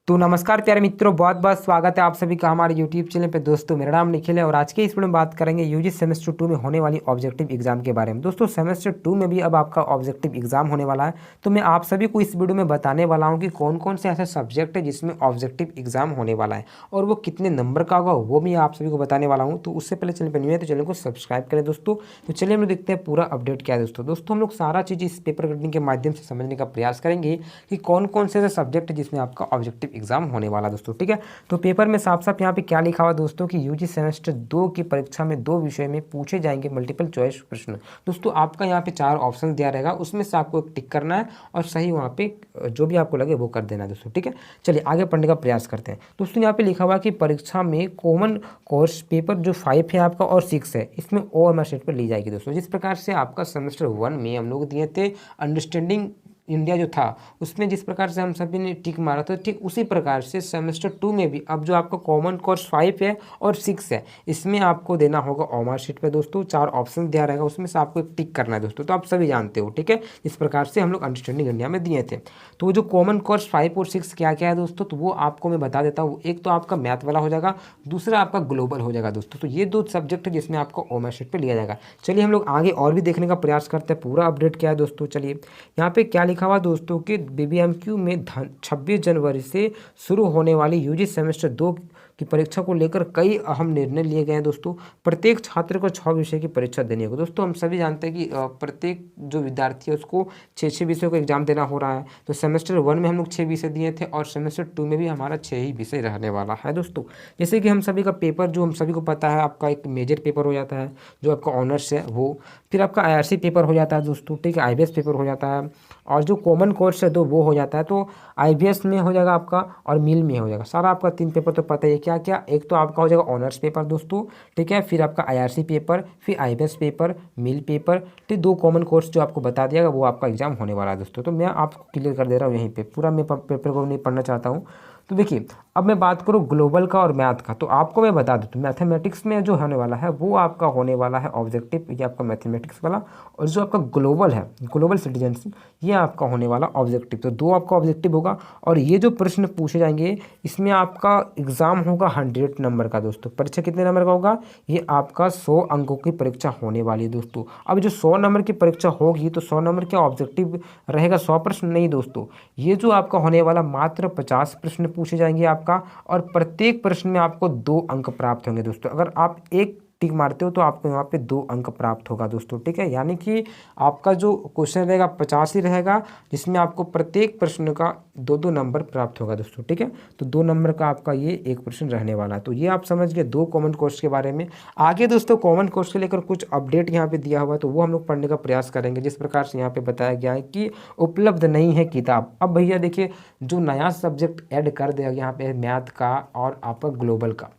तो नमस्कार प्यारे मित्रों, बहुत बहुत स्वागत है आप सभी का हमारे यूट्यूब चैनल पे। दोस्तों मेरा नाम निखिल है और आज के इस वीडियो में बात करेंगे यूजी सेमेस्टर 2 में होने वाली ऑब्जेक्टिव एग्जाम के बारे में। दोस्तों सेमेस्टर 2 में भी अब आपका ऑब्जेक्टिव एग्जाम होने वाला है, तो मैं आप सभी को इस वीडियो में बताने वाला हूँ कि कौन कौन से ऐसे सब्जेक्ट है जिसमें ऑब्जेक्टिव एग्जाम होने वाला है और वो कितने नंबर का होगा वो भी आप सभी को बताने वाला हूँ। तो उससे पहले चैनल पर न्यू है तो चैनल को सब्सक्राइब करें दोस्तों। तो चलिए हम लोग देखते हैं पूरा अपडेट क्या है दोस्तों हम लोग सारा चीज़ इस पेपर कटिंग के माध्यम से समझने का प्रयास करेंगे कि कौन कौन से ऐसे सब्जेक्ट है जिसमें आपका ऑब्जेक्टिव एग्जाम होने वाला है दोस्तों। ठीक है, तो पेपर में साफ साफ यहाँ पे क्या लिखा हुआ दोस्तों कि यूजी सेमेस्टर 2 की परीक्षा में 2 विषय में पूछे जाएंगे मल्टीपल चॉइस प्रश्न। दोस्तों आपका यहाँ पे 4 ऑप्शन दिया रहेगा, उसमें से आपको एक टिक करना है और सही वहाँ पे जो भी आपको लगे वो कर देना है दोस्तों। ठीक है, चलिए आगे पढ़ने का प्रयास करते हैं। दोस्तों यहाँ पे लिखा हुआ कि परीक्षा में कॉमन कोर्स पेपर जो 5 है आपका और 6 है, इसमें OMR शीट पर ली जाएगी दोस्तों। जिस प्रकार से आपका सेमेस्टर 1 में हम लोग दिए थे अंडरस्टैंडिंग इंडिया जो था, उसमें जिस प्रकार से हम सभी ने टिक मारा था, ठीक उसी प्रकार से सेमेस्टर 2 में भी अब जो आपका कॉमन कोर्स 5 है और 6 है, इसमें आपको देना होगा OMR शीट पे दोस्तों। 4 ऑप्शन दिया रहेगा, उसमें से आपको एक टिक करना है दोस्तों। तो आप सभी जानते हो, ठीक है, इस प्रकार से हम लोग अंडरस्टैंडिंग इंडिया में दिए थे। तो वो जो कॉमन कोर्स 5 और 6 क्या क्या है दोस्तों, तो वो आपको मैं बता देता हूँ। एक तो आपका मैथ वाला हो जाएगा, दूसरा आपका ग्लोबल हो जाएगा दोस्तों। तो ये 2 सब्जेक्ट है जिसमें आपको OMR शीट पर लिया जाएगा। चलिए हम लोग आगे और भी देखने का प्रयास करते हैं पूरा अपडेट क्या है दोस्तों। चलिए यहाँ पे क्या लिखा हुआ दोस्तों कि BBMQ में 26 जनवरी से शुरू होने वाली यूजी सेमेस्टर 2 की परीक्षा को लेकर कई अहम निर्णय लिए गए हैं दोस्तों। प्रत्येक छात्र को 6 विषय की परीक्षा देनी होगी दोस्तों। हम सभी जानते हैं कि प्रत्येक जो विद्यार्थी है उसको 6 विषयों का एग्जाम देना हो रहा है। तो सेमेस्टर 1 में हम लोग 6 विषय दिए थे और सेमेस्टर 2 में भी हमारा 6 ही विषय रहने वाला है दोस्तों। जैसे कि हम सभी का पेपर जो हम सभी को पता है, आपका एक मेजर पेपर हो जाता है जो आपका ऑनर्स है वो, फिर आपका IRC पेपर हो जाता है दोस्तों। ठीक है, IBS पेपर हो जाता है और जो कॉमन कोर्स है तो वो हो जाता है। तो IBS में हो जाएगा आपका और मिल में हो जाएगा सारा आपका 3 पेपर। तो पता ही है क्या क्या, एक तो आपका हो जाएगा ऑनर्स पेपर दोस्तों, ठीक है, फिर आपका IRC पेपर, फिर IBS पेपर, मिल पेपर, ठीक, 2 कॉमन कोर्स जो आपको बता दिया वो आपका एग्जाम होने वाला है दोस्तों। तो मैं आपको क्लियर कर दे रहा हूँ यहीं पे, पूरा मैं पेपर को नहीं पढ़ना चाहता हूँ। तो देखिए अब मैं बात करूँ ग्लोबल का और मैथ का, तो आपको मैं बता दूँ तो मैथमेटिक्स में जो होने वाला है वो आपका होने वाला है ऑब्जेक्टिव, ये आपका मैथमेटिक्स वाला, और जो आपका ग्लोबल है ग्लोबल सिटीजनशिप, ये आपका होने वाला ऑब्जेक्टिव। तो 2 आपका ऑब्जेक्टिव होगा और ये जो प्रश्न पूछे जाएंगे इसमें आपका एग्जाम होगा 100 नंबर का दोस्तों। परीक्षा कितने नंबर का होगा, ये आपका 100 अंकों की परीक्षा होने वाली है दोस्तों। अब जो 100 नंबर की परीक्षा होगी तो 100 नंबर का ऑब्जेक्टिव रहेगा, 100 प्रश्न नहीं दोस्तों। ये जो आपका होने वाला मात्र 50 प्रश्न पूछे जाएंगे आपका, और प्रत्येक प्रश्न में आपको 2 अंक प्राप्त होंगे दोस्तों। अगर आप एक टिक मारते हो तो आपको यहाँ पे 2 अंक प्राप्त होगा दोस्तों। ठीक है, यानी कि आपका जो क्वेश्चन रहेगा 50 ही रहेगा, जिसमें आपको प्रत्येक प्रश्न का 2-2 नंबर प्राप्त होगा दोस्तों। ठीक है, तो 2 नंबर का आपका ये एक प्रश्न रहने वाला है। तो ये आप समझ गए 2 कॉमन कोर्स के बारे में। आगे दोस्तों कॉमन कोर्स को लेकर कुछ अपडेट यहाँ पे दिया हुआ है, तो वो हम लोग पढ़ने का प्रयास करेंगे। जिस प्रकार से यहाँ पे बताया गया है कि उपलब्ध नहीं है किताब। अब भैया देखिए जो नया सब्जेक्ट ऐड कर दिया यहाँ पे मैथ का और आपका ग्लोबल का,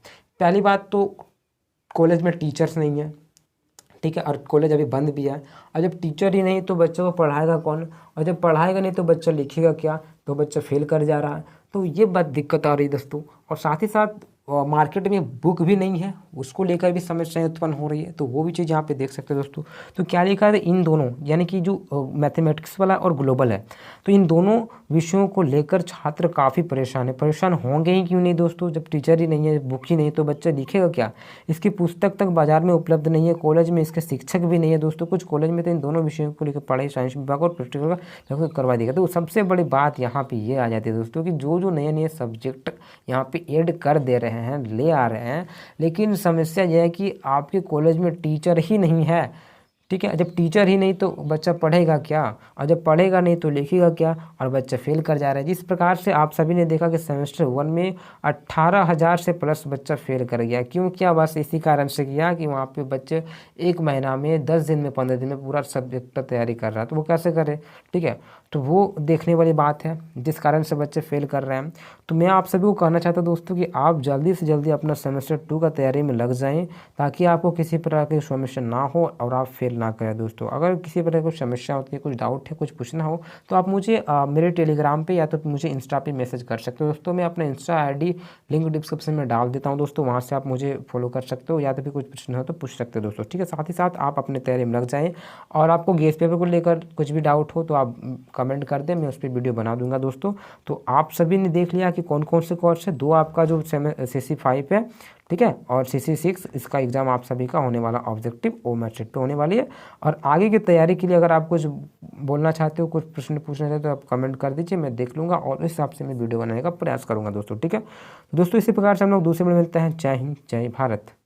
पहली बात तो कॉलेज में टीचर्स नहीं है, ठीक है, और कॉलेज अभी बंद भी है। और जब टीचर ही नहीं तो बच्चों को पढ़ाएगा कौन, और जब पढ़ाएगा नहीं तो बच्चा लिखेगा क्या, तो बच्चा फेल कर जा रहा है। तो ये बात दिक्कत आ रही है दोस्तों। और साथ ही साथ मार्केट में बुक भी नहीं है, उसको लेकर भी समस्याएं उत्पन्न हो रही है। तो वो भी चीज़ यहाँ पे देख सकते हैं दोस्तों। तो क्या लिखा है इन दोनों, यानी कि जो मैथमेटिक्स वाला और ग्लोबल है, तो इन दोनों विषयों को लेकर छात्र काफ़ी परेशान है। परेशान होंगे ही क्यों नहीं दोस्तों, जब टीचर ही नहीं है, बुक ही नहीं, तो बच्चा लिखेगा क्या। इसकी पुस्तक तक बाजार में उपलब्ध नहीं है, कॉलेज में इसके शिक्षक भी नहीं है दोस्तों। कुछ कॉलेज में तो इन दोनों विषयों को लेकर पढ़ाई साइंस विभाग और प्रैक्टिकल का करवा देगा। तो सबसे बड़ी बात यहाँ पे ये आ जाती है दोस्तों कि जो जो नए नए सब्जेक्ट यहाँ पे ऐड कर दे रहे हैं, ले आ रहे हैं, लेकिन समस्या यह है कि आपके कॉलेज में टीचर ही नहीं है। ठीक है, जब टीचर ही नहीं तो बच्चा पढ़ेगा क्या, और जब पढ़ेगा नहीं तो लिखेगा क्या, और बच्चा फेल कर जा रहा है। जिस प्रकार से आप सभी ने देखा कि सेमेस्टर 1 में 18,000 से प्लस बच्चा फेल कर गया। क्यों किया, बस इसी कारण से किया कि वहाँ पे बच्चे 1 महीना में 10 दिन में 15 दिन में पूरा सब्जेक्ट का तैयारी कर रहा है। तो वो कैसे करे, ठीक है, तो वो देखने वाली बात है जिस कारण से बच्चे फेल कर रहे हैं। तो मैं आप सभी को कहना चाहता हूँ दोस्तों कि आप जल्दी से जल्दी अपना सेमेस्टर 2 का तैयारी में लग जाएं, ताकि आपको किसी प्रकार की समस्या ना हो और आप फेल ना करें दोस्तों। अगर किसी प्रकार की समस्या होती है, कुछ डाउट है, कुछ पूछना हो, तो आप मुझे मेरे टेलीग्राम पे या तो मुझे इंस्टा पे मैसेज कर सकते हो दोस्तों। मैं अपना इंस्टा ID लिंक डिस्क्रिप्शन में डाल देता हूँ दोस्तों, वहाँ से आप मुझे फॉलो कर सकते हो, या तो फिर कुछ प्रश्न हो तो पूछ सकते हो दोस्तों। ठीक है, साथ ही साथ आप अपने तैयारी में लग जाएँ, और आपको गेस पेपर को लेकर कुछ भी डाउट हो तो आप कमेंट कर दें, मैं उस पर वीडियो बना दूंगा दोस्तों। तो आप सभी ने देख लिया कि कौन कौन से कोर्स है। 2 आपका जो CC5 है, ठीक है, और CC6 इसका एग्ज़ाम आप सभी का होने वाला ऑब्जेक्टिव OMAT पे होने वाली है। और आगे की तैयारी के लिए अगर आप कुछ बोलना चाहते हो, कुछ प्रश्न पूछना चाहते हो, तो आप कमेंट कर दीजिए, मैं देख लूँगा और उस हिसाब से मैं वीडियो बनाने का प्रयास करूँगा दोस्तों, ठीक है। दोस्तों इसी प्रकार से हम लोग दूसरे में मिलते हैं। जय हिंद, जय भारत।